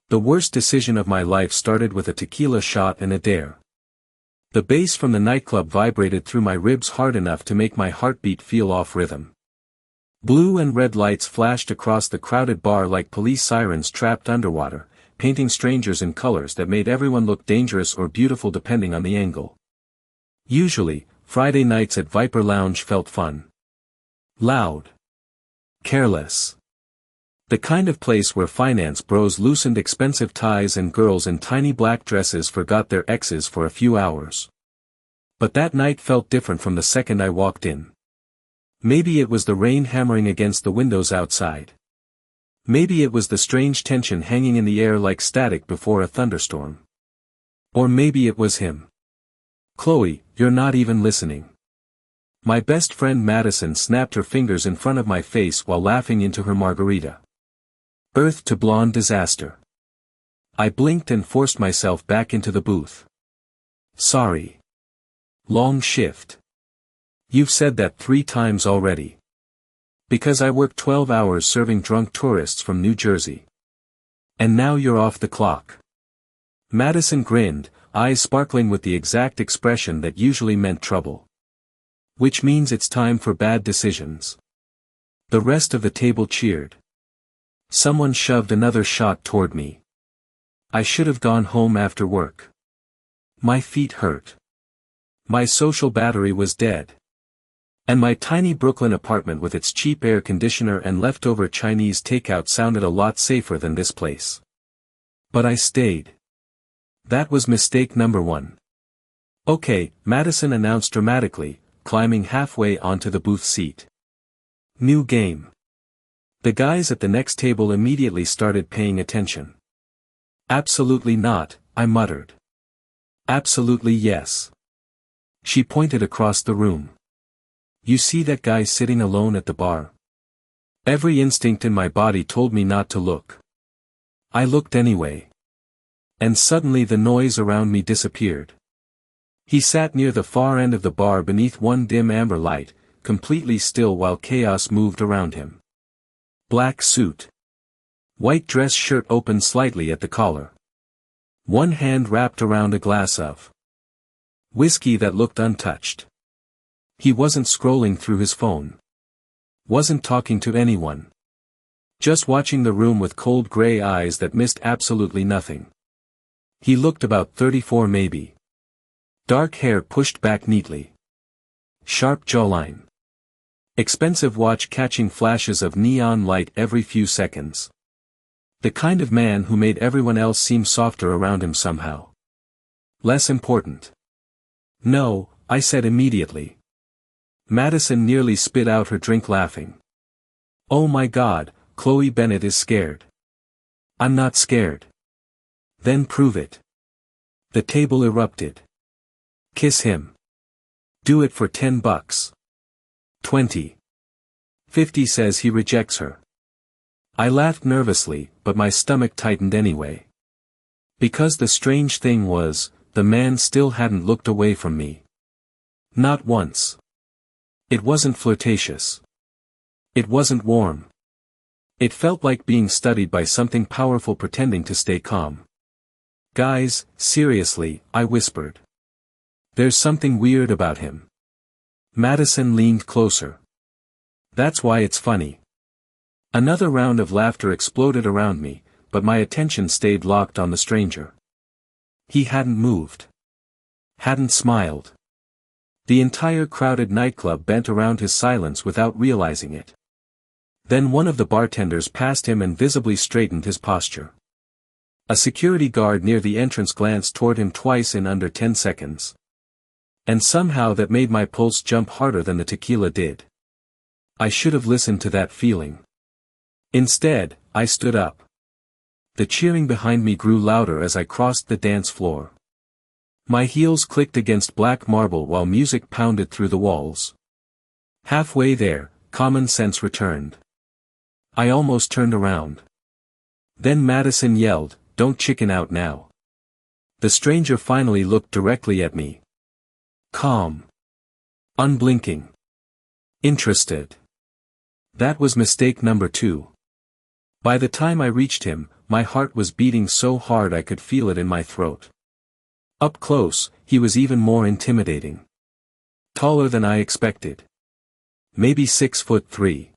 The worst decision of my life started with a tequila shot and a dare. The bass from the nightclub vibrated through my ribs hard enough to make my heartbeat feel off rhythm. Blue and red lights flashed across the crowded bar like police sirens trapped underwater, painting strangers in colors that made everyone look dangerous or beautiful depending on the angle. Usually, Friday nights at Viper Lounge felt fun. Loud. Careless. The kind of place where finance bros loosened expensive ties and girls in tiny black dresses forgot their exes for a few hours. But that night felt different from the second I walked in. Maybe it was the rain hammering against the windows outside. Maybe it was the strange tension hanging in the air like static before a thunderstorm. Or maybe it was him. Chloe, you're not even listening. My best friend Madison snapped her fingers in front of my face while laughing into her margarita. Earth to blonde disaster. I blinked and forced myself back into the booth. Sorry. Long shift. You've said that 3 times already. Because I worked 12 hours serving drunk tourists from New Jersey. And now you're off the clock. Madison grinned, eyes sparkling with the exact expression that usually meant trouble. Which means it's time for bad decisions. The rest of the table cheered. Someone shoved another shot toward me. I should have gone home after work. My feet hurt. My social battery was dead. And my tiny Brooklyn apartment with its cheap air conditioner and leftover Chinese takeout sounded a lot safer than this place. But I stayed. That was mistake number 1. Okay, Madison announced dramatically, climbing halfway onto the booth seat. New game. The guys at the next table immediately started paying attention. Absolutely not, I muttered. Absolutely yes. She pointed across the room. You see that guy sitting alone at the bar? Every instinct in my body told me not to look. I looked anyway. And suddenly the noise around me disappeared. He sat near the far end of the bar beneath one dim amber light, completely still while chaos moved around him. Black suit. White dress shirt open slightly at the collar. One hand wrapped around a glass of whiskey that looked untouched. He wasn't scrolling through his phone. Wasn't talking to anyone. Just watching the room with cold gray eyes that missed absolutely nothing. He looked about 34 maybe. Dark hair pushed back neatly. Sharp jawline. Expensive watch catching flashes of neon light every few seconds. The kind of man who made everyone else seem softer around him somehow. Less important. No, I said immediately. Madison nearly spit out her drink laughing. Oh my God, Chloe Bennett is scared. I'm not scared. Then prove it. The table erupted. Kiss him. Do it for $10. 20. 50 says he rejects her. I laughed nervously, but my stomach tightened anyway. Because the strange thing was, the man still hadn't looked away from me. Not once. It wasn't flirtatious. It wasn't warm. It felt like being studied by something powerful pretending to stay calm. Guys, seriously, I whispered. There's something weird about him. Madison leaned closer. That's why it's funny. Another round of laughter exploded around me, but my attention stayed locked on the stranger. He hadn't moved. Hadn't smiled. The entire crowded nightclub bent around his silence without realizing it. Then one of the bartenders passed him and visibly straightened his posture. A security guard near the entrance glanced toward him twice in under 10 seconds. And somehow that made my pulse jump harder than the tequila did. I should have listened to that feeling. Instead, I stood up. The cheering behind me grew louder as I crossed the dance floor. My heels clicked against black marble while music pounded through the walls. Halfway there, common sense returned. I almost turned around. Then Madison yelled, "Don't chicken out now." The stranger finally looked directly at me. Calm. Unblinking. Interested. That was mistake number 2. By the time I reached him, my heart was beating so hard I could feel it in my throat. Up close, he was even more intimidating. Taller than I expected. Maybe 6'3".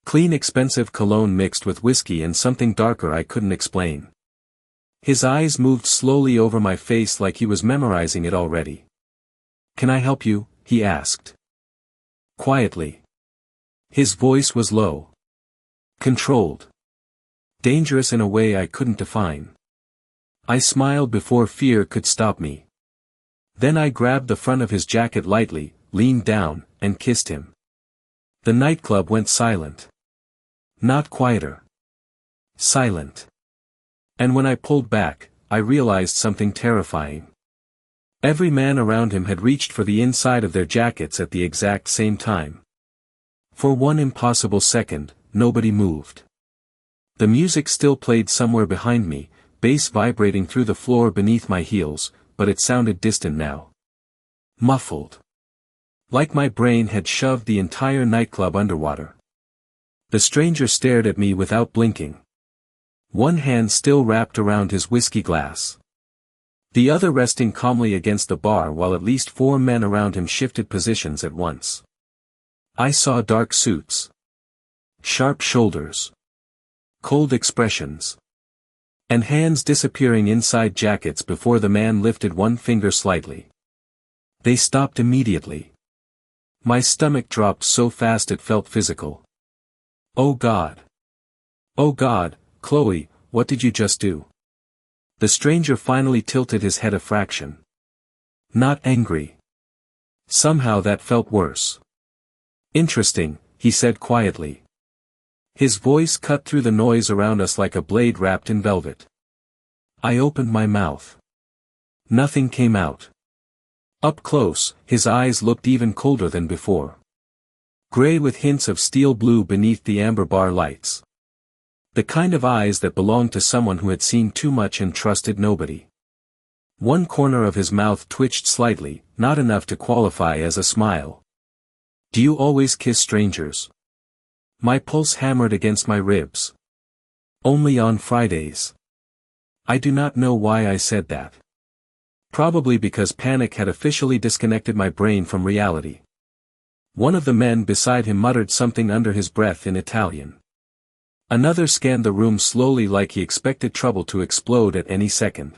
Clean expensive cologne mixed with whiskey and something darker I couldn't explain. His eyes moved slowly over my face like he was memorizing it already. "Can I help you?" he asked. Quietly. His voice was low. Controlled. Dangerous in a way I couldn't define. I smiled before fear could stop me. Then I grabbed the front of his jacket lightly, leaned down, and kissed him. The nightclub went silent. Not quieter. Silent. And when I pulled back, I realized something terrifying. Every man around him had reached for the inside of their jackets at the exact same time. For one impossible second, nobody moved. The music still played somewhere behind me, bass vibrating through the floor beneath my heels, but it sounded distant now. Muffled. Like my brain had shoved the entire nightclub underwater. The stranger stared at me without blinking. One hand still wrapped around his whiskey glass. The other resting calmly against the bar while at least 4 men around him shifted positions at once. I saw dark suits. Sharp shoulders. Cold expressions. And hands disappearing inside jackets before the man lifted one finger slightly. They stopped immediately. My stomach dropped so fast it felt physical. Oh God. Oh God, Chloe, what did you just do? The stranger finally tilted his head a fraction. Not angry. Somehow that felt worse. Interesting, he said quietly. His voice cut through the noise around us like a blade wrapped in velvet. I opened my mouth. Nothing came out. Up close, his eyes looked even colder than before. Gray with hints of steel blue beneath the amber bar lights. The kind of eyes that belonged to someone who had seen too much and trusted nobody. One corner of his mouth twitched slightly, not enough to qualify as a smile. "Do you always kiss strangers?" My pulse hammered against my ribs. "Only on Fridays." I do not know why I said that. Probably because panic had officially disconnected my brain from reality. One of the men beside him muttered something under his breath in Italian. Another scanned the room slowly like he expected trouble to explode at any second.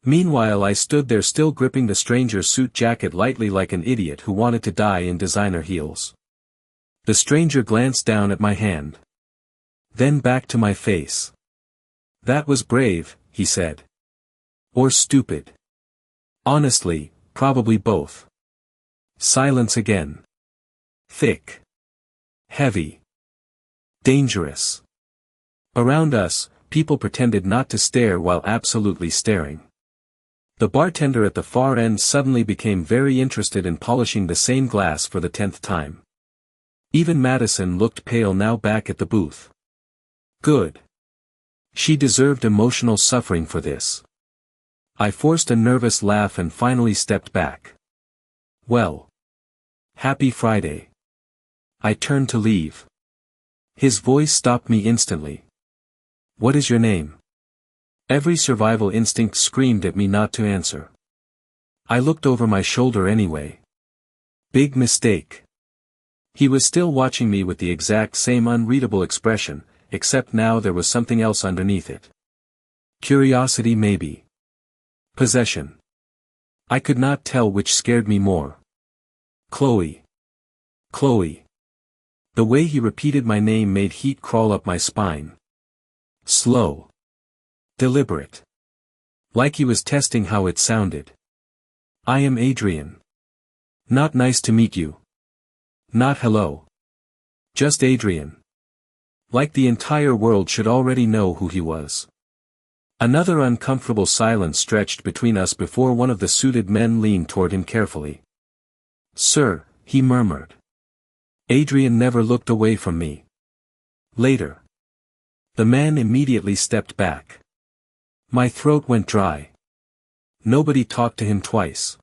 Meanwhile I stood there still gripping the stranger's suit jacket lightly like an idiot who wanted to die in designer heels. The stranger glanced down at my hand. Then back to my face. "That was brave," he said. "Or stupid. Honestly, probably both." Silence again. Thick. Heavy. Dangerous. Around us, people pretended not to stare while absolutely staring. The bartender at the far end suddenly became very interested in polishing the same glass for the 10th time. Even Madison looked pale now back at the booth. Good. She deserved emotional suffering for this. I forced a nervous laugh and finally stepped back. Well. Happy Friday. I turned to leave. His voice stopped me instantly. "What is your name?" Every survival instinct screamed at me not to answer. I looked over my shoulder anyway. Big mistake. He was still watching me with the exact same unreadable expression, except now there was something else underneath it. Curiosity maybe. Possession. I could not tell which scared me more. Chloe. Chloe. The way he repeated my name made heat crawl up my spine. Slow. Deliberate. Like he was testing how it sounded. "I am Adrian. Not nice to meet you. Not hello. Just Adrian." Like the entire world should already know who he was. Another uncomfortable silence stretched between us before one of the suited men leaned toward him carefully. "Sir," he murmured. Adrian never looked away from me. Later. The man immediately stepped back. My throat went dry. Nobody talked to him twice.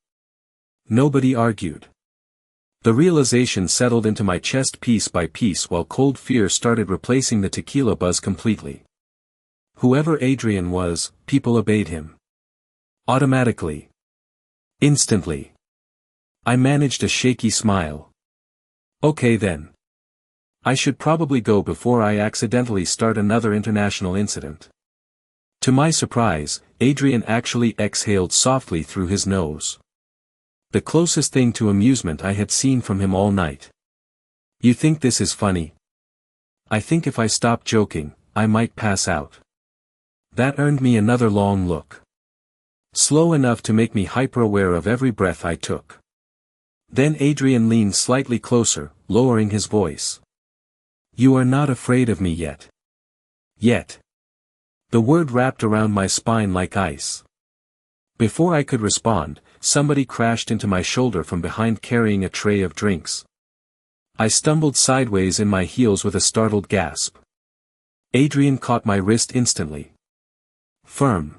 Nobody argued. The realization settled into my chest piece by piece while cold fear started replacing the tequila buzz completely. Whoever Adrian was, people obeyed him. Automatically. Instantly. I managed a shaky smile. Okay then. I should probably go before I accidentally start another international incident. To my surprise, Adrian actually exhaled softly through his nose. The closest thing to amusement I had seen from him all night. You think this is funny? I think if I stop joking, I might pass out. That earned me another long look. Slow enough to make me hyper-aware of every breath I took. Then Adrian leaned slightly closer, lowering his voice. You are not afraid of me yet. Yet. The word wrapped around my spine like ice. Before I could respond, somebody crashed into my shoulder from behind carrying a tray of drinks. I stumbled sideways in my heels with a startled gasp. Adrian caught my wrist instantly. Firm.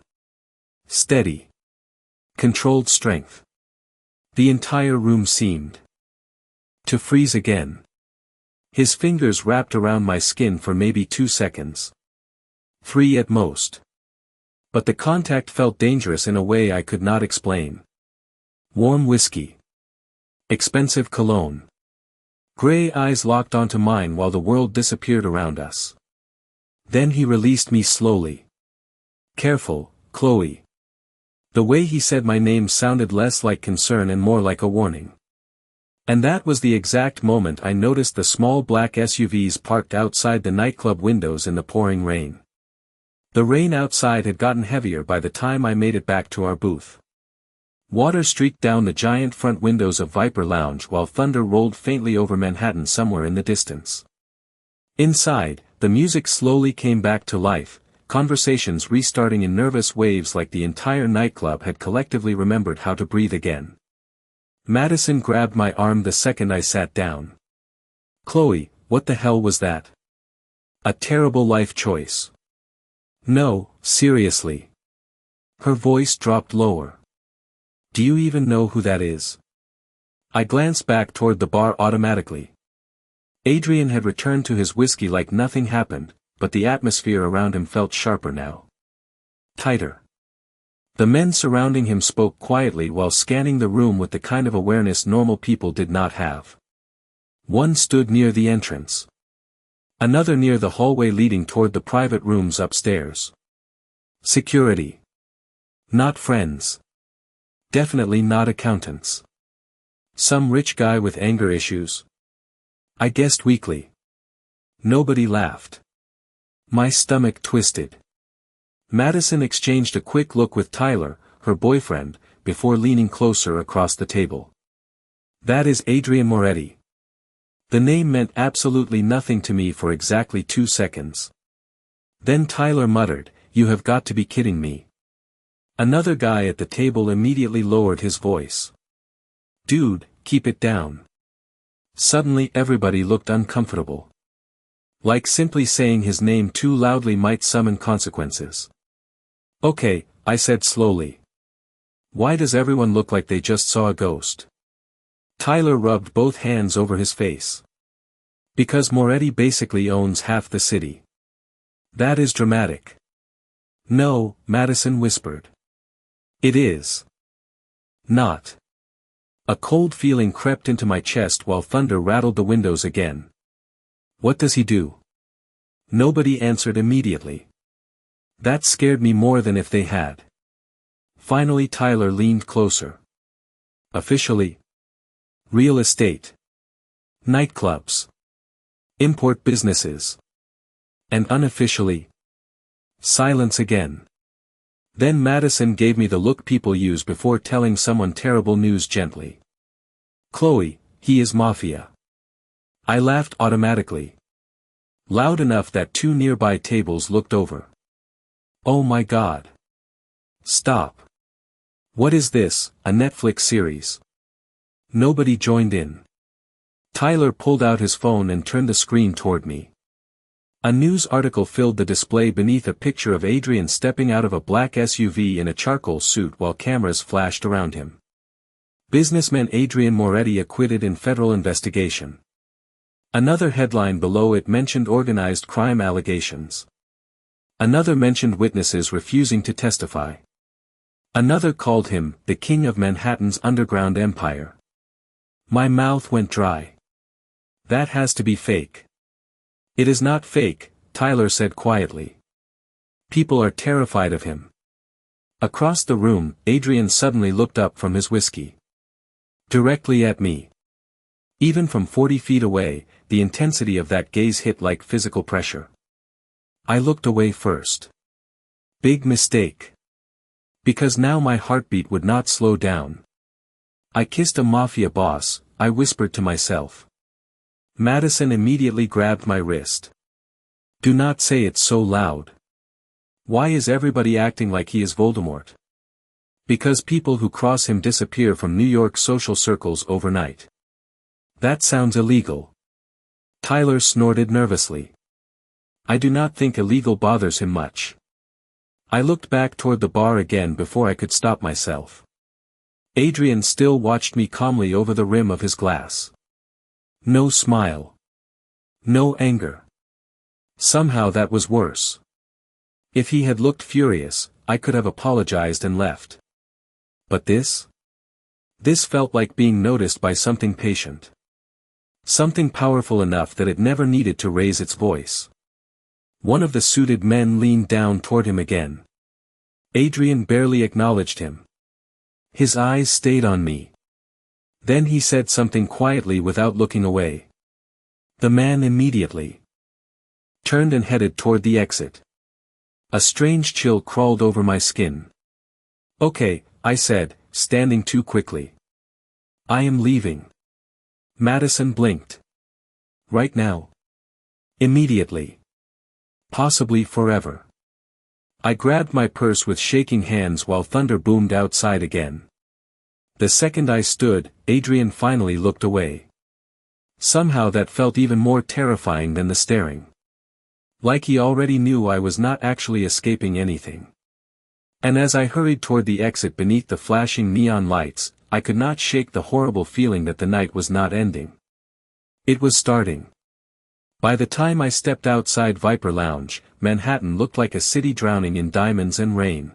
Steady. Controlled strength. The entire room seemed to freeze again. His fingers wrapped around my skin for maybe 2 seconds. 3 at most. But the contact felt dangerous in a way I could not explain. Warm whiskey. Expensive cologne. Gray eyes locked onto mine while the world disappeared around us. Then he released me slowly. Careful, Chloe. The way he said my name sounded less like concern and more like a warning. And that was the exact moment I noticed the small black SUVs parked outside the nightclub windows in the pouring rain. The rain outside had gotten heavier by the time I made it back to our booth. Water streaked down the giant front windows of Viper Lounge while thunder rolled faintly over Manhattan somewhere in the distance. Inside, the music slowly came back to life, conversations restarting in nervous waves like the entire nightclub had collectively remembered how to breathe again. Madison grabbed my arm the second I sat down. Chloe, what the hell was that? A terrible life choice. No, seriously. Her voice dropped lower. Do you even know who that is? I glanced back toward the bar automatically. Adrian had returned to his whiskey like nothing happened, but the atmosphere around him felt sharper now. Tighter. The men surrounding him spoke quietly while scanning the room with the kind of awareness normal people did not have. One stood near the entrance. Another near the hallway leading toward the private rooms upstairs. Security. Not friends. Definitely not accountants. Some rich guy with anger issues. I guessed weakly. Nobody laughed. My stomach twisted. Madison exchanged a quick look with Tyler, her boyfriend, before leaning closer across the table. That is Adrian Moretti. The name meant absolutely nothing to me for exactly 2 seconds. Then Tyler muttered, "You have got to be kidding me." Another guy at the table immediately lowered his voice. "Dude, keep it down." Suddenly everybody looked uncomfortable. Like simply saying his name too loudly might summon consequences. Okay, I said slowly. Why does everyone look like they just saw a ghost? Tyler rubbed both hands over his face. Because Moretti basically owns half the city. That is dramatic. No, Madison whispered. It is. Not. A cold feeling crept into my chest while thunder rattled the windows again. What does he do? Nobody answered immediately. That scared me more than if they had. Finally Tyler leaned closer. Officially. Real estate. Nightclubs. Import businesses. And unofficially. Silence again. Then Madison gave me the look people use before telling someone terrible news gently. Chloe, he is Mafia. I laughed automatically. Loud enough that 2 nearby tables looked over. Oh my God. Stop. What is this, a Netflix series? Nobody joined in. Tyler pulled out his phone and turned the screen toward me. A news article filled the display beneath a picture of Adrian stepping out of a black SUV in a charcoal suit while cameras flashed around him. Businessman Adrian Moretti acquitted in federal investigation. Another headline below it mentioned organized crime allegations. Another mentioned witnesses refusing to testify. Another called him the king of Manhattan's underground empire. My mouth went dry. That has to be fake. It is not fake, Tyler said quietly. People are terrified of him. Across the room, Adrian suddenly looked up from his whiskey. Directly at me. Even from 40 feet away, the intensity of that gaze hit like physical pressure. I looked away first. Big mistake. Because now my heartbeat would not slow down. I kissed a mafia boss, I whispered to myself. Madison immediately grabbed my wrist. Do not say it so loud. Why is everybody acting like he is Voldemort? Because people who cross him disappear from New York social circles overnight. That sounds illegal. Tyler snorted nervously. I do not think illegal bothers him much. I looked back toward the bar again before I could stop myself. Adrian still watched me calmly over the rim of his glass. No smile. No anger. Somehow that was worse. If he had looked furious, I could have apologized and left. But this? This felt like being noticed by something patient. Something powerful enough that it never needed to raise its voice. One of the suited men leaned down toward him again. Adrian barely acknowledged him. His eyes stayed on me. Then he said something quietly without looking away. The man immediately turned and headed toward the exit. A strange chill crawled over my skin. Okay, I said, standing too quickly. I am leaving. Madison blinked. Right now? Immediately. Possibly forever. I grabbed my purse with shaking hands while thunder boomed outside again. The second I stood, Adrian finally looked away. Somehow that felt even more terrifying than the staring. Like he already knew I was not actually escaping anything. And as I hurried toward the exit beneath the flashing neon lights, I could not shake the horrible feeling that the night was not ending. It was starting. By the time I stepped outside Viper Lounge, Manhattan looked like a city drowning in diamonds and rain.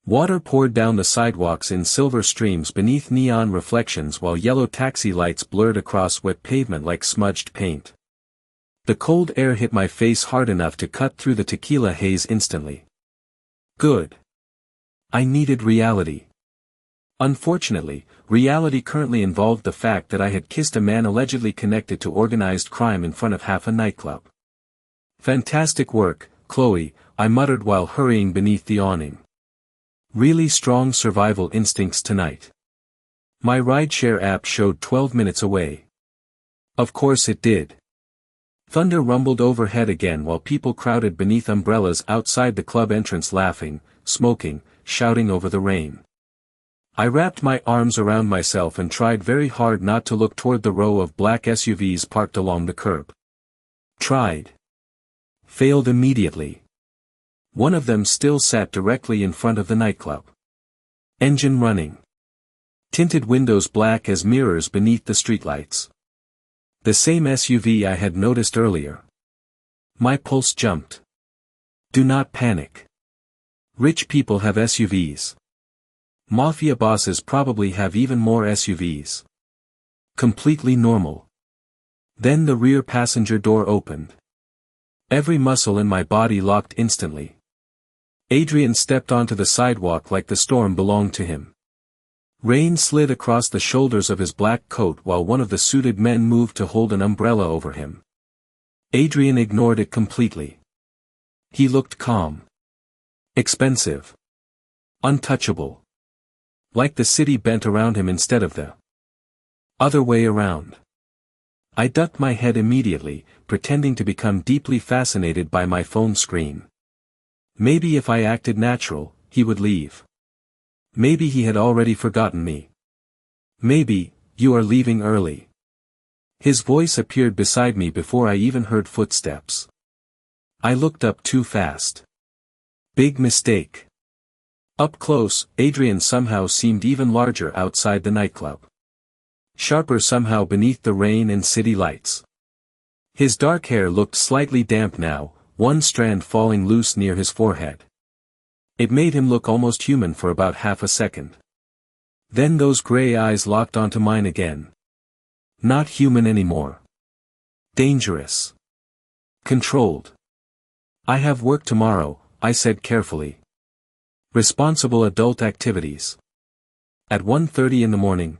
Water poured down the sidewalks in silver streams beneath neon reflections while yellow taxi lights blurred across wet pavement like smudged paint. The cold air hit my face hard enough to cut through the tequila haze instantly. Good. I needed reality. Unfortunately, reality currently involved the fact that I had kissed a man allegedly connected to organized crime in front of half a nightclub. Fantastic work, Chloe, I muttered while hurrying beneath the awning. Really strong survival instincts tonight. My rideshare app showed 12 minutes away. Of course it did. Thunder rumbled overhead again while people crowded beneath umbrellas outside the club entrance laughing, smoking, shouting over the rain. I wrapped my arms around myself and tried very hard not to look toward the row of black SUVs parked along the curb. Tried. Failed immediately. One of them still sat directly in front of the nightclub. Engine running. Tinted windows black as mirrors beneath the streetlights. The same SUV I had noticed earlier. My pulse jumped. Do not panic. Rich people have SUVs. Mafia bosses probably have even more SUVs. Completely normal. Then the rear passenger door opened. Every muscle in my body locked instantly. Adrian stepped onto the sidewalk like the storm belonged to him. Rain slid across the shoulders of his black coat while one of the suited men moved to hold an umbrella over him. Adrian ignored it completely. He looked calm. Expensive. Untouchable. Like the city bent around him instead of the other way around. I ducked my head immediately, pretending to become deeply fascinated by my phone screen. Maybe if I acted natural, he would leave. Maybe he had already forgotten me. Maybe, you are leaving early. His voice appeared beside me before I even heard footsteps. I looked up too fast. Big mistake. Up close, Adrian somehow seemed even larger outside the nightclub. Sharper somehow beneath the rain and city lights. His dark hair looked slightly damp now, one strand falling loose near his forehead. It made him look almost human for about half a second. Then those gray eyes locked onto mine again. Not human anymore. Dangerous. Controlled. I have work tomorrow, I said carefully. Responsible adult activities. At 1:30 in the morning.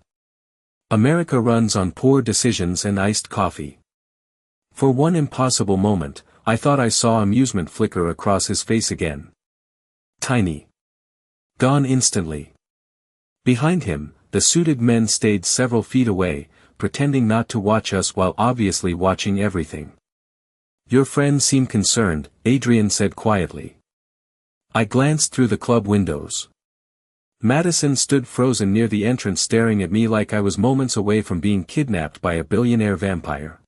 America runs on poor decisions and iced coffee. For one impossible moment, I thought I saw amusement flicker across his face again. Tiny. Gone instantly. Behind him, the suited men stayed several feet away, pretending not to watch us while obviously watching everything. Your friends seem concerned, Adrian said quietly. I glanced through the club windows. Madison stood frozen near the entrance staring at me like I was moments away from being kidnapped by a billionaire vampire.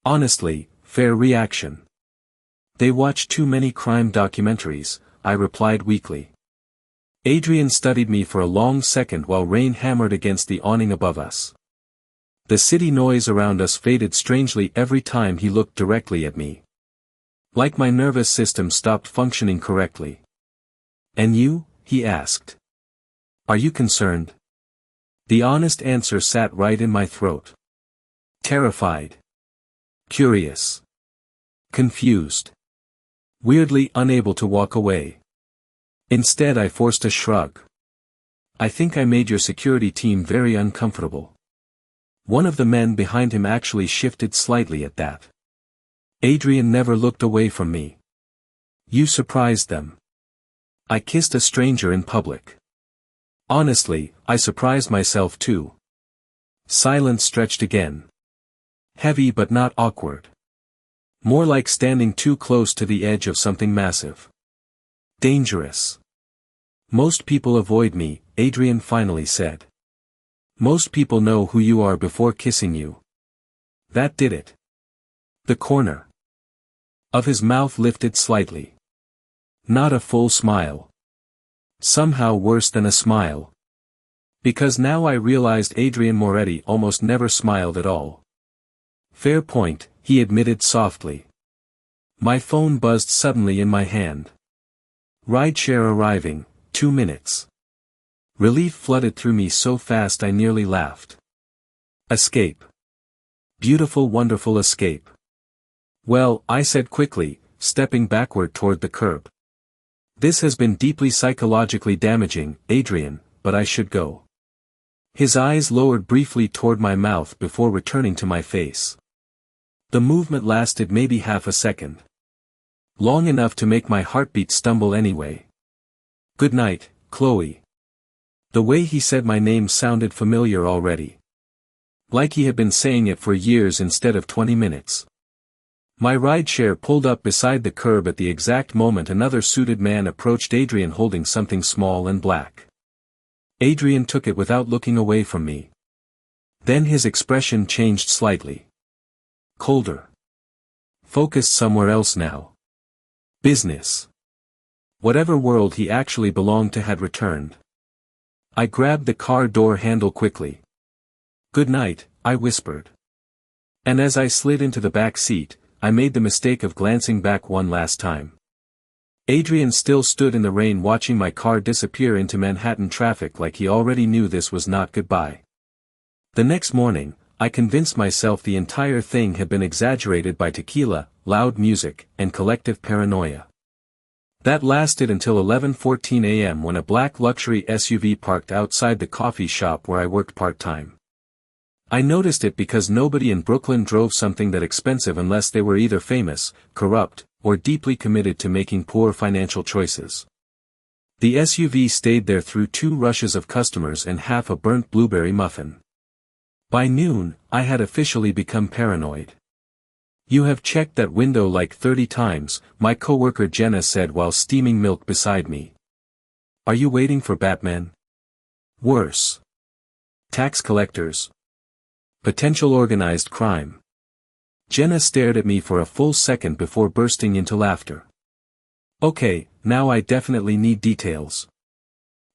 Honestly, fair reaction. They watch too many crime documentaries, I replied weakly. Adrian studied me for a long second while rain hammered against the awning above us. The city noise around us faded strangely every time he looked directly at me. Like my nervous system stopped functioning correctly. And you? He asked. Are you concerned? The honest answer sat right in my throat. Terrified. Curious. Confused. Weirdly unable to walk away. Instead I forced a shrug. I think I made your security team very uncomfortable. One of the men behind him actually shifted slightly at that. Adrian never looked away from me. You surprised them. I kissed a stranger in public. Honestly, I surprised myself too. Silence stretched again. Heavy but not awkward. More like standing too close to the edge of something massive. Dangerous. Most people avoid me, Adrian finally said. Most people know who you are before kissing you. That did it. The corner of his mouth lifted slightly. Not a full smile. Somehow worse than a smile. Because now I realized Adrian Moretti almost never smiled at all. Fair point, he admitted softly. My phone buzzed suddenly in my hand. Rideshare arriving, 2 minutes. Relief flooded through me so fast I nearly laughed. Escape. Beautiful, wonderful escape. Well, I said quickly, stepping backward toward the curb. This has been deeply psychologically damaging, Adrian, but I should go. His eyes lowered briefly toward my mouth before returning to my face. The movement lasted maybe half a second. Long enough to make my heartbeat stumble anyway. Good night, Chloe. The way he said my name sounded familiar already. Like he had been saying it for years instead of 20 minutes. My rideshare pulled up beside the curb at the exact moment another suited man approached Adrian holding something small and black. Adrian took it without looking away from me. Then his expression changed slightly. Colder. Focused somewhere else now. Business. Whatever world he actually belonged to had returned. I grabbed the car door handle quickly. Good night, I whispered. And as I slid into the back seat, I made the mistake of glancing back one last time. Adrian still stood in the rain watching my car disappear into Manhattan traffic like he already knew this was not goodbye. The next morning, I convinced myself the entire thing had been exaggerated by tequila, loud music, and collective paranoia. That lasted until 11:14 a.m. when a black luxury SUV parked outside the coffee shop where I worked part-time. I noticed it because nobody in Brooklyn drove something that expensive unless they were either famous, corrupt, or deeply committed to making poor financial choices. The SUV stayed there through 2 rushes of customers and half a burnt blueberry muffin. By noon, I had officially become paranoid. You have checked that window like 30 times, my coworker Jenna said while steaming milk beside me. Are you waiting for Batman? Worse. Tax collectors. Potential organized crime. Jenna stared at me for a full second before bursting into laughter. Okay, now I definitely need details.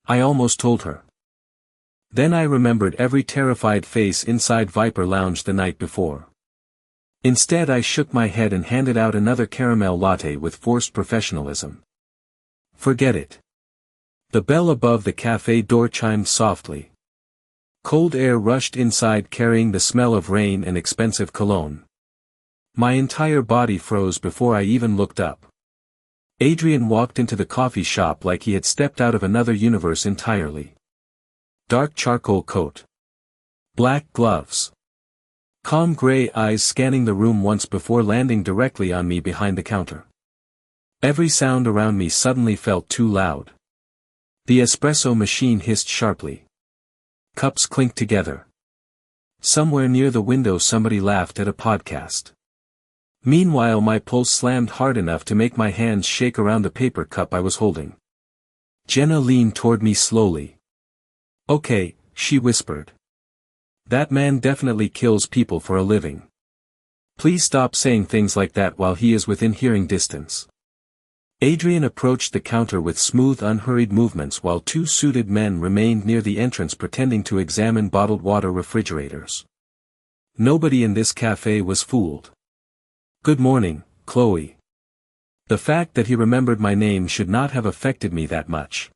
I almost told her. Then I remembered every terrified face inside Viper Lounge the night before. Instead I shook my head and handed out another caramel latte with forced professionalism. Forget it. The bell above the cafe door chimed softly. Cold air rushed inside carrying the smell of rain and expensive cologne. My entire body froze before I even looked up. Adrian walked into the coffee shop like he had stepped out of another universe entirely. Dark charcoal coat. Black gloves. Calm gray eyes scanning the room once before landing directly on me behind the counter. Every sound around me suddenly felt too loud. The espresso machine hissed sharply. Cups clinked together. Somewhere near the window somebody laughed at a podcast. Meanwhile my pulse slammed hard enough to make my hands shake around the paper cup I was holding. Jenna leaned toward me slowly. "Okay," she whispered. "That man definitely kills people for a living. Please stop saying things like that while he is within hearing distance." Adrian approached the counter with smooth unhurried movements while two suited men remained near the entrance pretending to examine bottled water refrigerators. Nobody in this cafe was fooled. "Good morning, Chloe." The fact that he remembered my name should not have affected me that much.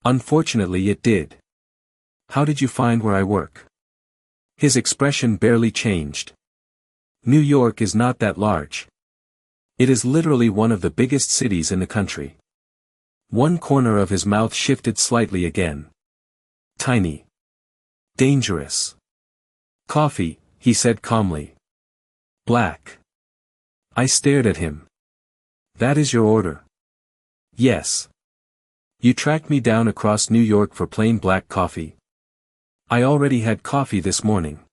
Unfortunately it did. "How did you find where I work?" His expression barely changed. New York is not that large. It is literally one of the biggest cities in the country. One corner of his mouth shifted slightly again. "Tiny. Dangerous." "Coffee," he said calmly. "Black." I stared at him. "That is your order?" "Yes." "You tracked me down across New York for plain black coffee?" "I already had coffee this morning."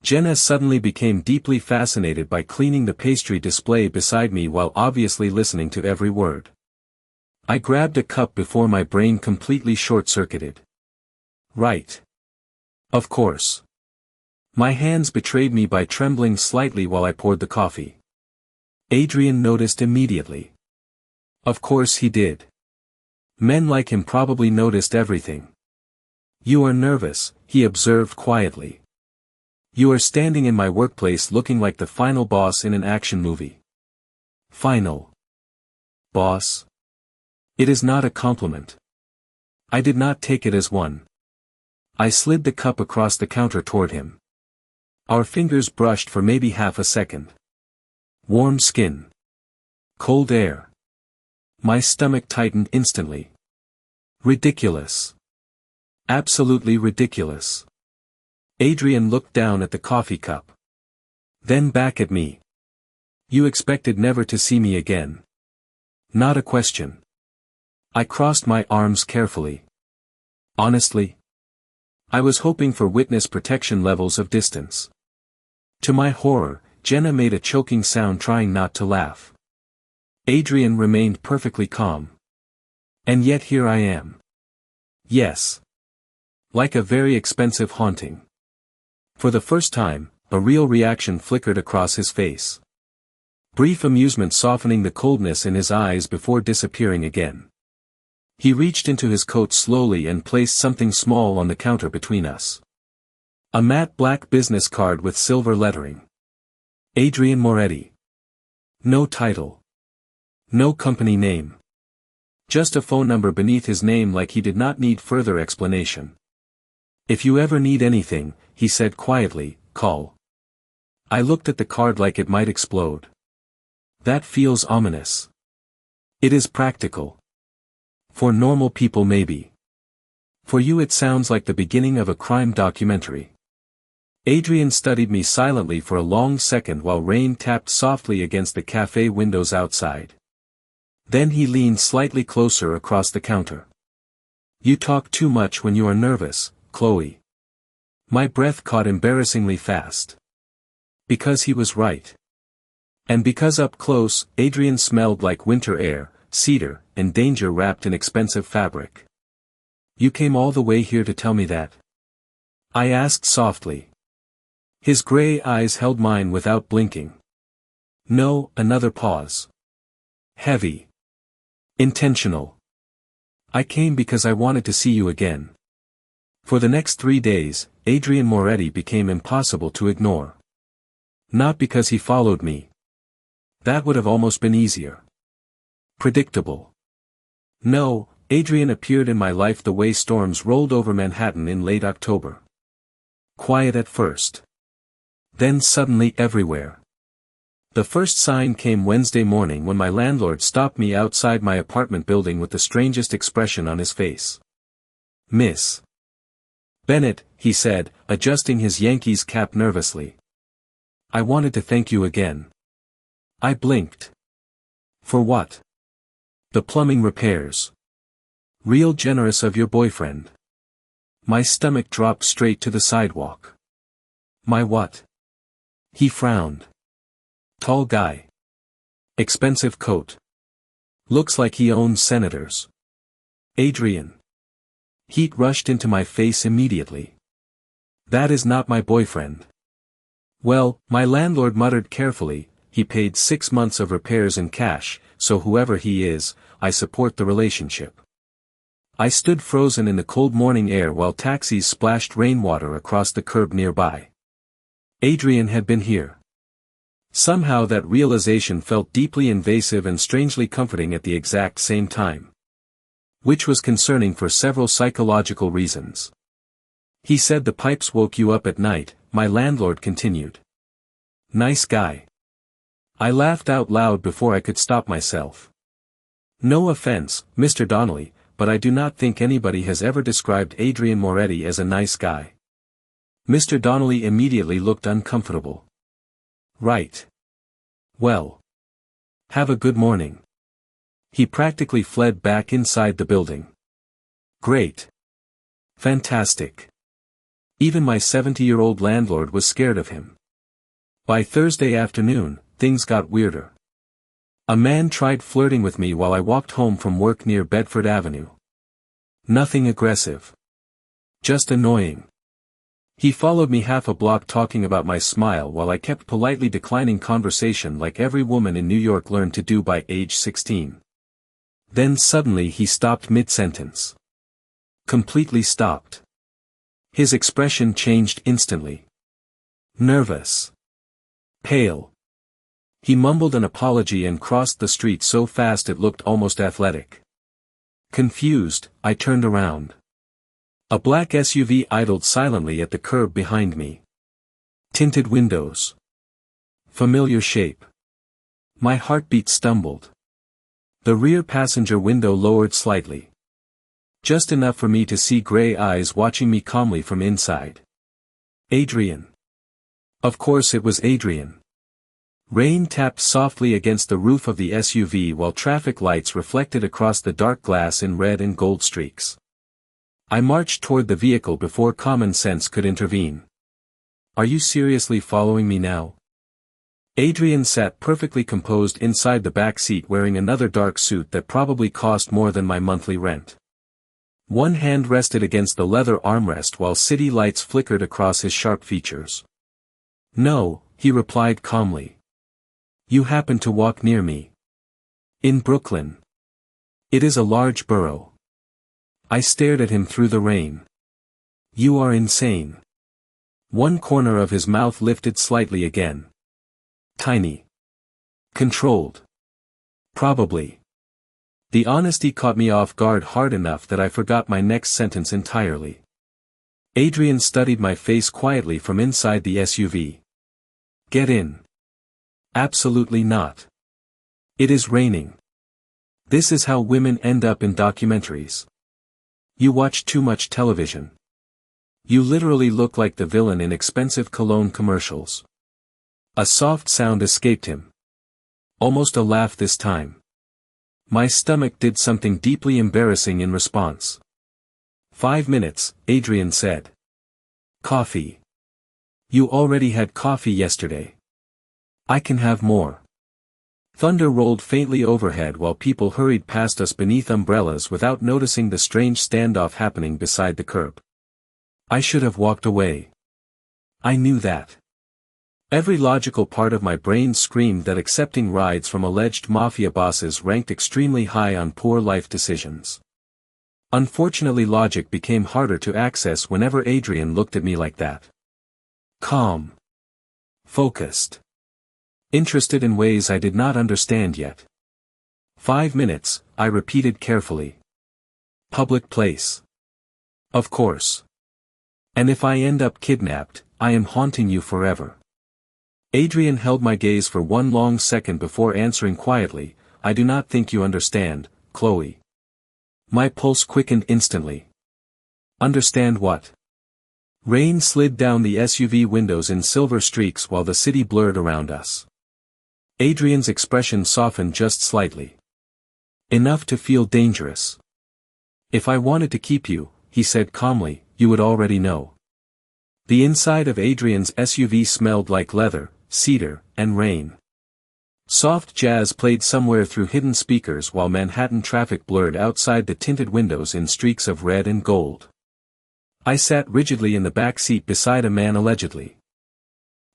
Jenna suddenly became deeply fascinated by cleaning the pastry display beside me while obviously listening to every word. I grabbed a cup before my brain completely short-circuited. "Right. Of course." My hands betrayed me by trembling slightly while I poured the coffee. Adrian noticed immediately. Of course he did. Men like him probably noticed everything. "You are nervous," he observed quietly. "You are standing in my workplace looking like the final boss in an action movie." "Final boss?" It is not a compliment. I did not take it as one. I slid the cup across the counter toward him. Our fingers brushed for maybe half a second. Warm skin. Cold air. My stomach tightened instantly. Ridiculous. Absolutely ridiculous. Adrian looked down at the coffee cup. Then back at me. "You expected never to see me again." "Not a question." I crossed my arms carefully. "Honestly, I was hoping for witness protection levels of distance." To my horror, Jenna made a choking sound trying not to laugh. Adrian remained perfectly calm. "And yet here I am." "Yes. Like a very expensive haunting." For the first time, a real reaction flickered across his face. Brief amusement softening the coldness in his eyes before disappearing again. He reached into his coat slowly and placed something small on the counter between us. A matte black business card with silver lettering. Adrian Moretti. No title. No company name. Just a phone number beneath his name like he did not need further explanation. "If you ever need anything," he said quietly, "call." I looked at the card like it might explode. That feels ominous. It is practical. For normal people maybe. For you it sounds like the beginning of a crime documentary. Adrian studied me silently for a long second while rain tapped softly against the cafe windows outside. Then he leaned slightly closer across the counter. "You talk too much when you are nervous, Chloe." My breath caught embarrassingly fast. Because he was right. And because up close, Adrian smelled like winter air, cedar, and danger wrapped in expensive fabric. "You came all the way here to tell me that?" I asked softly. His gray eyes held mine without blinking. "No," another pause. "Heavy. Intentional. I came because I wanted to see you again." For the next 3 days, Adrian Moretti became impossible to ignore. Not because he followed me. That would have almost been easier. Predictable. No, Adrian appeared in my life the way storms rolled over Manhattan in late October. Quiet at first. Then suddenly everywhere. The first sign came Wednesday morning when my landlord stopped me outside my apartment building with the strangest expression on his face. "Miss Bennett," he said, adjusting his Yankees cap nervously. "I wanted to thank you again." I blinked. "For what?" "The plumbing repairs. Real generous of your boyfriend." My stomach dropped straight to the sidewalk. "My what?" He frowned. "Tall guy. Expensive coat. Looks like he owns senators." "Adrian." Heat rushed into my face immediately. "That is not my boyfriend." "Well," my landlord muttered carefully, "he paid 6 months of repairs in cash, so whoever he is, I support the relationship." I stood frozen in the cold morning air while taxis splashed rainwater across the curb nearby. Adrian had been here. Somehow that realization felt deeply invasive and strangely comforting at the exact same time. Which was concerning for several psychological reasons. "He said the pipes woke you up at night," my landlord continued. "Nice guy." I laughed out loud before I could stop myself. "No offense, Mr. Donnelly, but I do not think anybody has ever described Adrian Moretti as a nice guy." Mr. Donnelly immediately looked uncomfortable. "Right. Well. Have a good morning." He practically fled back inside the building. Great. Fantastic. Even my 70-year-old landlord was scared of him. By Thursday afternoon, things got weirder. A man tried flirting with me while I walked home from work near Bedford Avenue. Nothing aggressive. Just annoying. He followed me half a block talking about my smile while I kept politely declining conversation like every woman in New York learned to do by age 16. Then suddenly he stopped mid-sentence. Completely stopped. His expression changed instantly. Nervous. Pale. He mumbled an apology and crossed the street so fast it looked almost athletic. Confused, I turned around. A black SUV idled silently at the curb behind me. Tinted windows. Familiar shape. My heartbeat stumbled. The rear passenger window lowered slightly. Just enough for me to see gray eyes watching me calmly from inside. Adrian. Of course it was Adrian. Rain tapped softly against the roof of the SUV while traffic lights reflected across the dark glass in red and gold streaks. I marched toward the vehicle before common sense could intervene. "Are you seriously following me now?" Adrian sat perfectly composed inside the back seat wearing another dark suit that probably cost more than my monthly rent. One hand rested against the leather armrest while city lights flickered across his sharp features. "No," he replied calmly. "You happen to walk near me. In Brooklyn. It is a large borough." I stared at him through the rain. "You are insane." One corner of his mouth lifted slightly again. "Tiny. Controlled. Probably." The honesty caught me off guard hard enough that I forgot my next sentence entirely. Adrian studied my face quietly from inside the SUV. "Get in." "Absolutely not. It is raining. This is how women end up in documentaries. You watch too much television. You literally look like the villain in expensive cologne commercials." A soft sound escaped him. Almost a laugh this time. My stomach did something deeply embarrassing in response. "5 minutes," Adrian said. "Coffee. You already had coffee yesterday. I can have more." Thunder rolled faintly overhead while people hurried past us beneath umbrellas without noticing the strange standoff happening beside the curb. I should have walked away. I knew that. Every logical part of my brain screamed that accepting rides from alleged mafia bosses ranked extremely high on poor life decisions. Unfortunately, logic became harder to access whenever Adrian looked at me like that. Calm. Focused. Interested in ways I did not understand yet. 5 minutes, I repeated carefully. Public place. Of course. And if I end up kidnapped, I am haunting you forever. Adrian held my gaze for one long second before answering quietly, I do not think you understand, Chloe. My pulse quickened instantly. Understand what? Rain slid down the SUV windows in silver streaks while the city blurred around us. Adrian's expression softened just slightly. Enough to feel dangerous. If I wanted to keep you, he said calmly, you would already know. The inside of Adrian's SUV smelled like leather, cedar, and rain. Soft jazz played somewhere through hidden speakers while Manhattan traffic blurred outside the tinted windows in streaks of red and gold. I sat rigidly in the back seat beside a man allegedly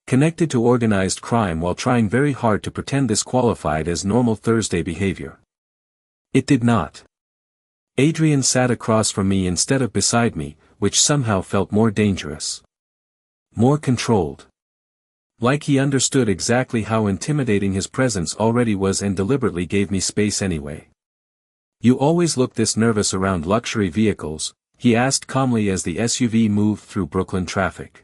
connected to organized crime while trying very hard to pretend this qualified as normal Thursday behavior. It did not. Adrian sat across from me instead of beside me, which somehow felt more dangerous. More controlled. Like he understood exactly how intimidating his presence already was and deliberately gave me space anyway. You always look this nervous around luxury vehicles, he asked calmly as the SUV moved through Brooklyn traffic.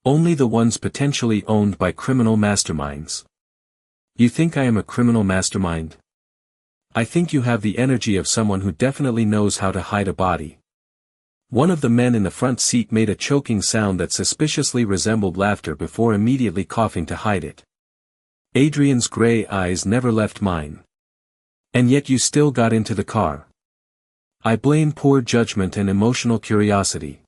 Only the ones potentially owned by criminal masterminds. You think I am a criminal mastermind? I think you have the energy of someone who definitely knows how to hide a body. One of the men in the front seat made a choking sound that suspiciously resembled laughter before immediately coughing to hide it. Adrian's gray eyes never left mine. And yet you still got into the car. I blame poor judgment and emotional curiosity.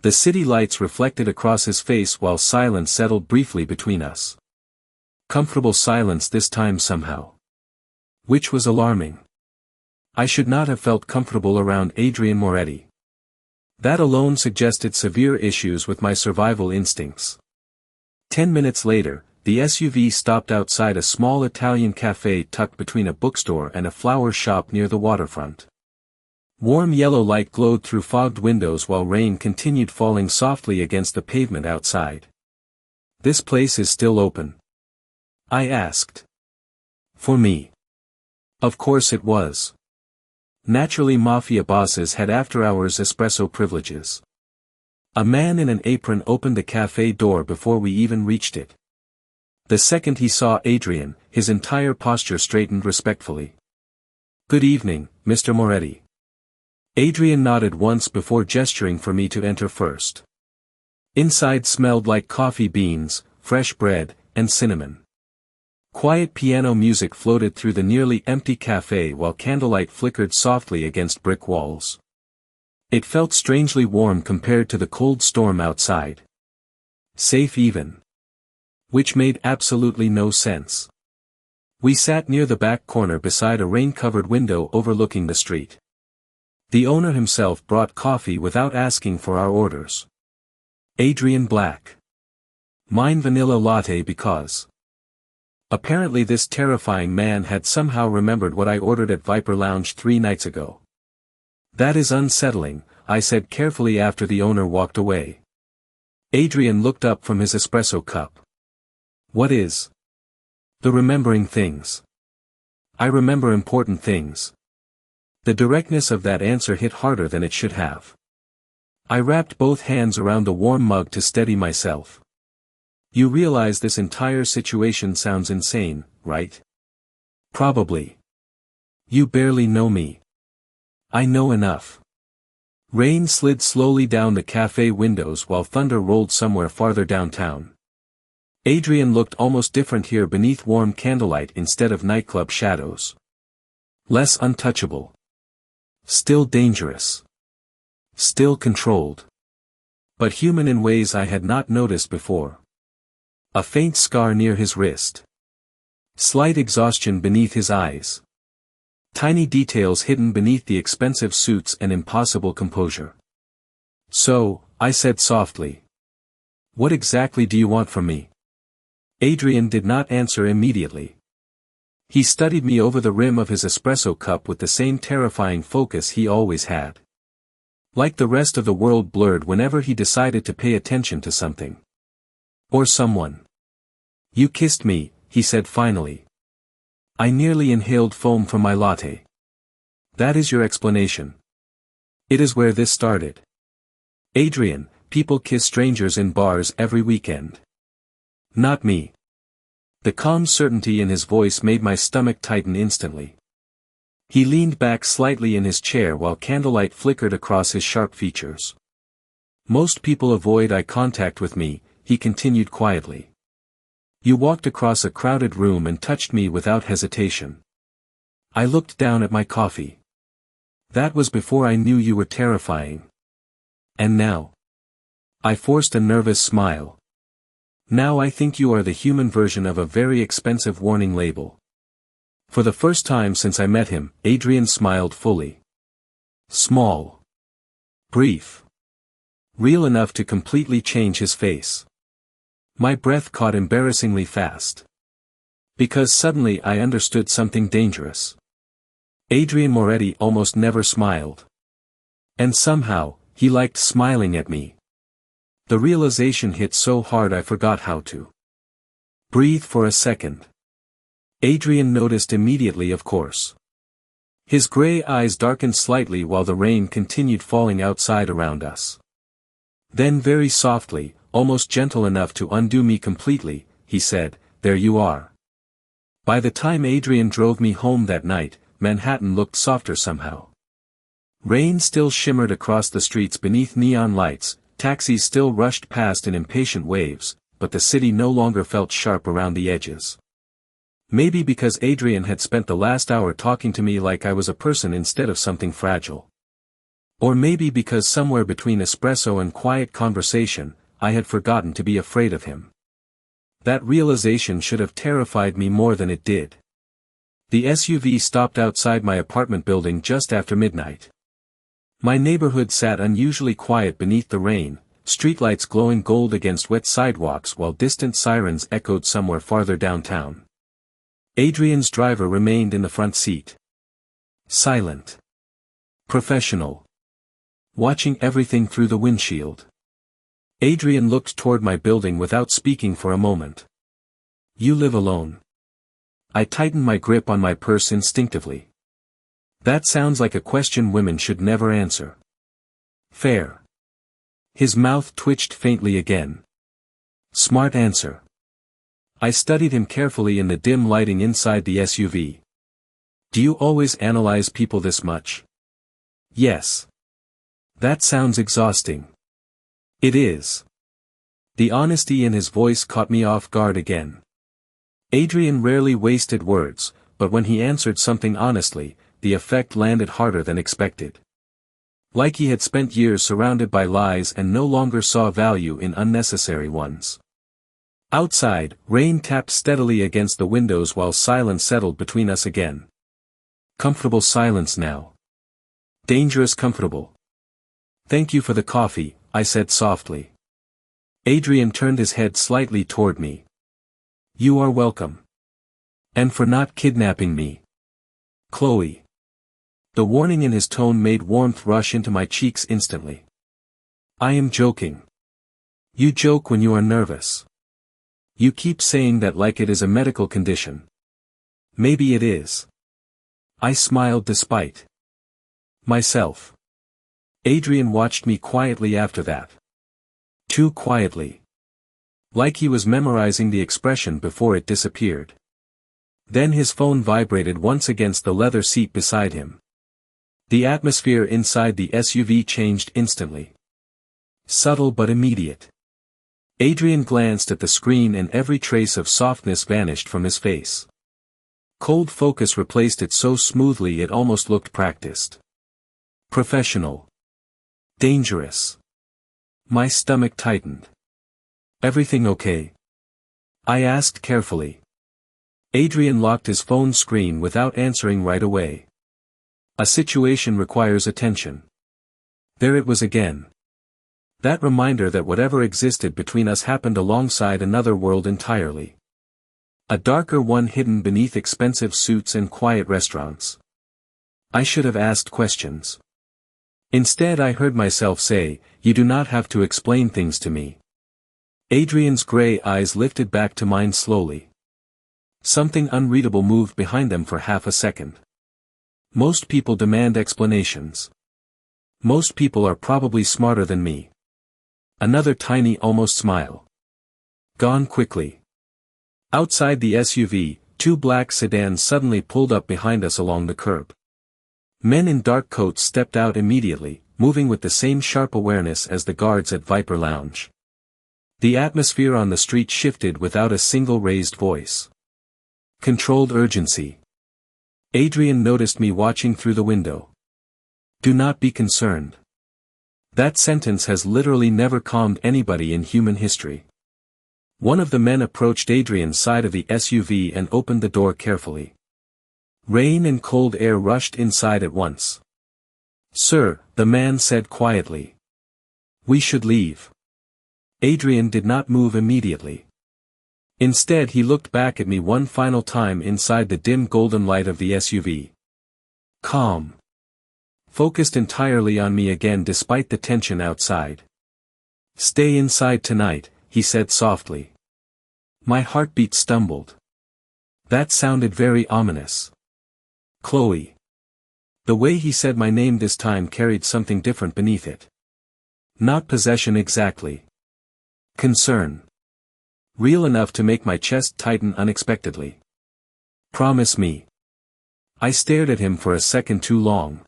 The city lights reflected across his face while silence settled briefly between us. Comfortable silence this time somehow. Which was alarming. I should not have felt comfortable around Adrian Moretti. That alone suggested severe issues with my survival instincts. 10 minutes later, the SUV stopped outside a small Italian cafe tucked between a bookstore and a flower shop near the waterfront. Warm yellow light glowed through fogged windows while rain continued falling softly against the pavement outside. This place is still open? I asked. For me. Of course it was. Naturally, Mafia bosses had after-hours espresso privileges. A man in an apron opened the cafe door before we even reached it. The second he saw Adrian, his entire posture straightened respectfully. Good evening, Mr. Moretti. Adrian nodded once before gesturing for me to enter first. Inside smelled like coffee beans, fresh bread, and cinnamon. Quiet piano music floated through the nearly empty cafe while candlelight flickered softly against brick walls. It felt strangely warm compared to the cold storm outside. Safe even. Which made absolutely no sense. We sat near the back corner beside a rain-covered window overlooking the street. The owner himself brought coffee without asking for our orders. Adrian Black. Mine vanilla latte because. Apparently this terrifying man had somehow remembered what I ordered at Viper Lounge 3 nights ago. That is unsettling, I said carefully after the owner walked away. Adrian looked up from his espresso cup. What is? The remembering things. I remember important things. The directness of that answer hit harder than it should have. I wrapped both hands around the warm mug to steady myself. You realize this entire situation sounds insane, right? Probably. You barely know me. I know enough. Rain slid slowly down the cafe windows while thunder rolled somewhere farther downtown. Adrian looked almost different here beneath warm candlelight instead of nightclub shadows. Less untouchable. Still dangerous. Still controlled. But human in ways I had not noticed before. A faint scar near his wrist. Slight exhaustion beneath his eyes. Tiny details hidden beneath the expensive suits and impossible composure. So, I said softly. What exactly do you want from me? Adrian did not answer immediately. He studied me over the rim of his espresso cup with the same terrifying focus he always had. Like the rest of the world blurred whenever he decided to pay attention to something. Or someone. You kissed me, he said finally. I nearly inhaled foam from my latte. That is your explanation. It is where this started. Adrian, people kiss strangers in bars every weekend. Not me. The calm certainty in his voice made my stomach tighten instantly. He leaned back slightly in his chair while candlelight flickered across his sharp features. Most people avoid eye contact with me, he continued quietly. You walked across a crowded room and touched me without hesitation. I looked down at my coffee. That was before I knew you were terrifying. And now? I forced a nervous smile. Now I think you are the human version of a very expensive warning label. For the first time since I met him, Adrian smiled fully. Small. Brief. Real enough to completely change his face. My breath caught embarrassingly fast. Because suddenly I understood something dangerous. Adrian Moretti almost never smiled. And somehow, he liked smiling at me. The realization hit so hard I forgot how to breathe for a second. Adrian noticed immediately, of course. His gray eyes darkened slightly while the rain continued falling outside around us. Then very softly, almost gentle enough to undo me completely, he said, "There you are." By the time Adrian drove me home that night, Manhattan looked softer somehow. Rain still shimmered across the streets beneath neon lights, taxis still rushed past in impatient waves, but the city no longer felt sharp around the edges. Maybe because Adrian had spent the last hour talking to me like I was a person instead of something fragile. Or maybe because somewhere between espresso and quiet conversation, I had forgotten to be afraid of him. That realization should have terrified me more than it did. The SUV stopped outside my apartment building just after midnight. My neighborhood sat unusually quiet beneath the rain, streetlights glowing gold against wet sidewalks while distant sirens echoed somewhere farther downtown. Adrian's driver remained in the front seat. Silent. Professional. Watching everything through the windshield. Adrian looked toward my building without speaking for a moment. You live alone. I tightened my grip on my purse instinctively. That sounds like a question women should never answer. Fair. His mouth twitched faintly again. Smart answer. I studied him carefully in the dim lighting inside the SUV. Do you always analyze people this much? Yes. That sounds exhausting. It is. The honesty in his voice caught me off guard again. Adrian rarely wasted words, but when he answered something honestly, the effect landed harder than expected. Like he had spent years surrounded by lies and no longer saw value in unnecessary ones. Outside, rain tapped steadily against the windows while silence settled between us again. Comfortable silence now. Dangerous comfortable. Thank you for the coffee, I said softly. Adrian turned his head slightly toward me. You are welcome. And for not kidnapping me. Chloe. The warning in his tone made warmth rush into my cheeks instantly. I am joking. You joke when you are nervous. You keep saying that like it is a medical condition. Maybe it is. I smiled despite myself. Adrian watched me quietly after that. Too quietly. Like he was memorizing the expression before it disappeared. Then his phone vibrated once against the leather seat beside him. The atmosphere inside the SUV changed instantly. Subtle but immediate. Adrian glanced at the screen and every trace of softness vanished from his face. Cold focus replaced it so smoothly it almost looked practiced. Professional. Dangerous. My stomach tightened. Everything okay? I asked carefully. Adrian locked his phone screen without answering right away. A situation requires attention. There it was again. That reminder that whatever existed between us happened alongside another world entirely. A darker one hidden beneath expensive suits and quiet restaurants. I should have asked questions. Instead I heard myself say, you do not have to explain things to me. Adrian's gray eyes lifted back to mine slowly. Something unreadable moved behind them for half a second. Most people demand explanations. Most people are probably smarter than me. Another tiny almost smile. Gone quickly. Outside the SUV, two black sedans suddenly pulled up behind us along the curb. Men in dark coats stepped out immediately, moving with the same sharp awareness as the guards at Viper Lounge. The atmosphere on the street shifted without a single raised voice. Controlled urgency. Adrian noticed me watching through the window. Do not be concerned. That sentence has literally never calmed anybody in human history. One of the men approached Adrian's side of the SUV and opened the door carefully. Rain and cold air rushed inside at once. Sir, the man said quietly. We should leave. Adrian did not move immediately. Instead he looked back at me one final time inside the dim golden light of the SUV. Calm. Focused entirely on me again despite the tension outside. Stay inside tonight, he said softly. My heartbeat stumbled. That sounded very ominous. Chloe. The way he said my name this time carried something different beneath it. Not possession exactly. Concern. Real enough to make my chest tighten unexpectedly. Promise me. I stared at him for a second too long.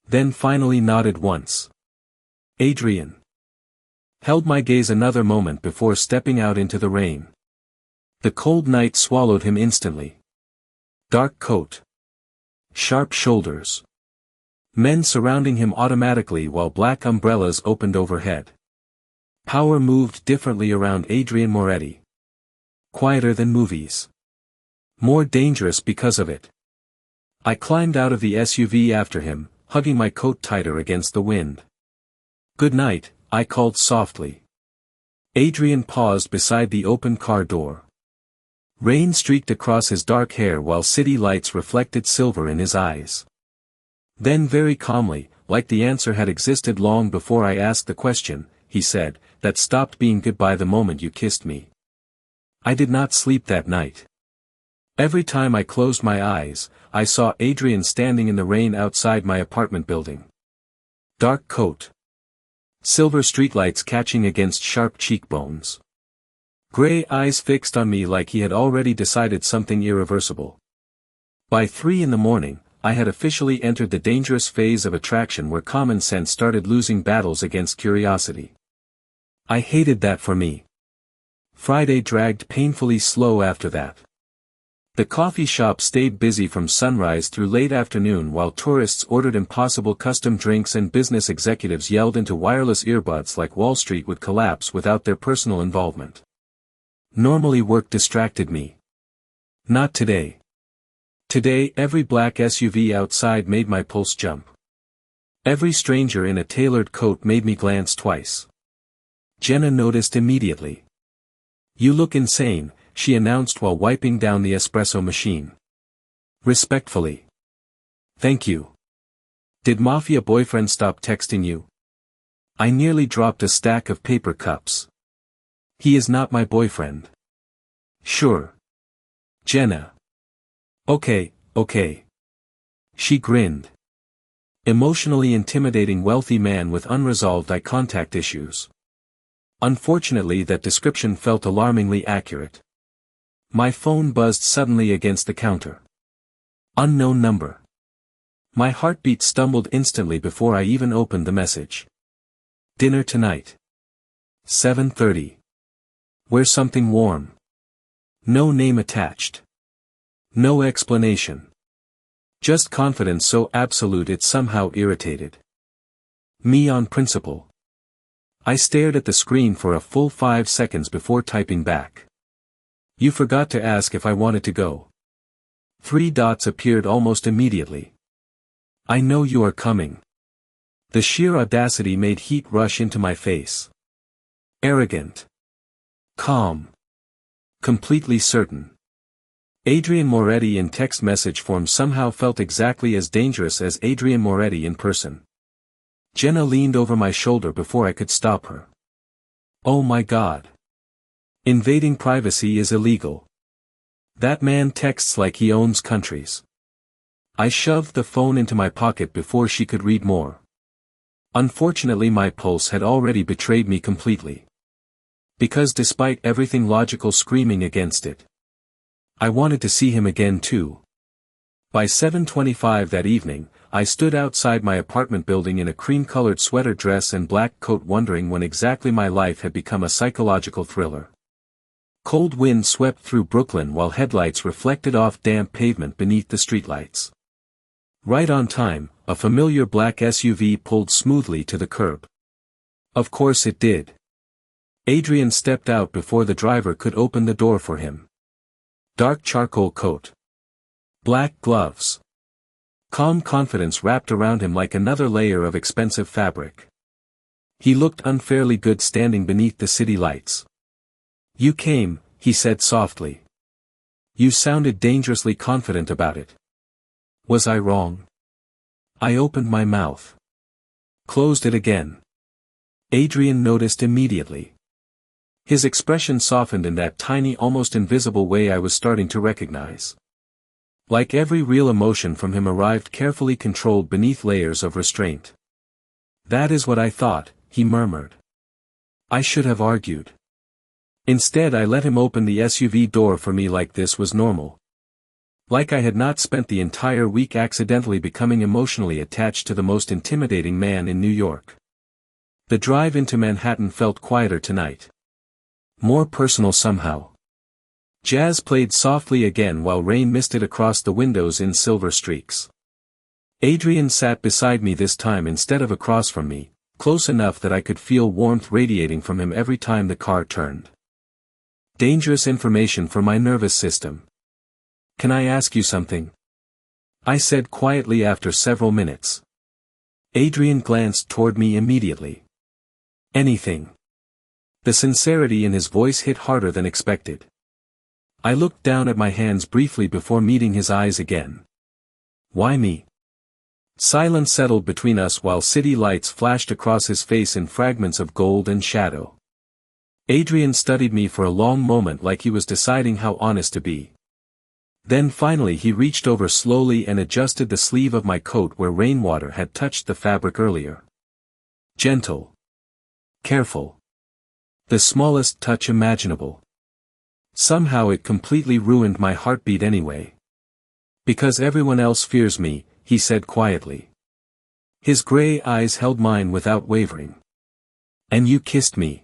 Then finally nodded once. Adrian. Held my gaze another moment before stepping out into the rain. The cold night swallowed him instantly. Dark coat. Sharp shoulders. Men surrounding him automatically while black umbrellas opened overhead. Power moved differently around Adrian Moretti. Quieter than movies. More dangerous because of it. I climbed out of the SUV after him, hugging my coat tighter against the wind. Good night, I called softly. Adrian paused beside the open car door. Rain streaked across his dark hair while city lights reflected silver in his eyes. Then very calmly, like the answer had existed long before I asked the question, he said, that stopped being goodbye the moment you kissed me. I did not sleep that night. Every time I closed my eyes, I saw Adrian standing in the rain outside my apartment building. Dark coat. Silver streetlights catching against sharp cheekbones. Gray eyes fixed on me like he had already decided something irreversible. By 3 a.m, I had officially entered the dangerous phase of attraction where common sense started losing battles against curiosity. I hated that for me. Friday dragged painfully slow after that. The coffee shop stayed busy from sunrise through late afternoon while tourists ordered impossible custom drinks and business executives yelled into wireless earbuds like Wall Street would collapse without their personal involvement. Normally work distracted me. Not today. Today every black SUV outside made my pulse jump. Every stranger in a tailored coat made me glance twice. Jenna noticed immediately. You look insane, she announced while wiping down the espresso machine. Respectfully. Thank you. Did Mafia boyfriend stop texting you? I nearly dropped a stack of paper cups. He is not my boyfriend. Sure. Jenna. Okay. She grinned. Emotionally intimidating wealthy man with unresolved eye contact issues. Unfortunately that description felt alarmingly accurate. My phone buzzed suddenly against the counter. Unknown number. My heartbeat stumbled instantly before I even opened the message. Dinner tonight. 7:30. Wear something warm. No name attached. No explanation. Just confidence so absolute it somehow irritated me on principle. I stared at the screen for a full 5 seconds before typing back. You forgot to ask if I wanted to go. 3 dots appeared almost immediately. I know you are coming. The sheer audacity made heat rush into my face. Arrogant. Calm. Completely certain. Adrian Moretti in text message form somehow felt exactly as dangerous as Adrian Moretti in person. Jenna leaned over my shoulder before I could stop her. Oh my God. Invading privacy is illegal. That man texts like he owns countries. I shoved the phone into my pocket before she could read more. Unfortunately, my pulse had already betrayed me completely. Because despite everything logical screaming against it, I wanted to see him again too. By 7:25 that evening, I stood outside my apartment building in a cream-colored sweater dress and black coat, wondering when exactly my life had become a psychological thriller. Cold wind swept through Brooklyn while headlights reflected off damp pavement beneath the streetlights. Right on time, a familiar black SUV pulled smoothly to the curb. Of course it did. Adrian stepped out before the driver could open the door for him. Dark charcoal coat. Black gloves. Calm confidence wrapped around him like another layer of expensive fabric. He looked unfairly good standing beneath the city lights. "You came," he said softly. "You sounded dangerously confident about it. Was I wrong?" I opened my mouth. Closed it again. Adrian noticed immediately. His expression softened in that tiny, almost invisible way I was starting to recognize. Like every real emotion from him arrived carefully controlled beneath layers of restraint. "That is what I thought," he murmured. I should have argued. Instead, I let him open the SUV door for me like this was normal. Like I had not spent the entire week accidentally becoming emotionally attached to the most intimidating man in New York. The drive into Manhattan felt quieter tonight. More personal somehow. Jazz played softly again while rain misted across the windows in silver streaks. Adrian sat beside me this time instead of across from me, close enough that I could feel warmth radiating from him every time the car turned. Dangerous information for my nervous system. "Can I ask you something?" I said quietly after several minutes. Adrian glanced toward me immediately. "Anything." The sincerity in his voice hit harder than expected. I looked down at my hands briefly before meeting his eyes again. "Why me?" Silence settled between us while city lights flashed across his face in fragments of gold and shadow. Adrian studied me for a long moment like he was deciding how honest to be. Then finally he reached over slowly and adjusted the sleeve of my coat where rainwater had touched the fabric earlier. Gentle. Careful. The smallest touch imaginable. Somehow it completely ruined my heartbeat anyway. "Because everyone else fears me," he said quietly. His gray eyes held mine without wavering. "And you kissed me."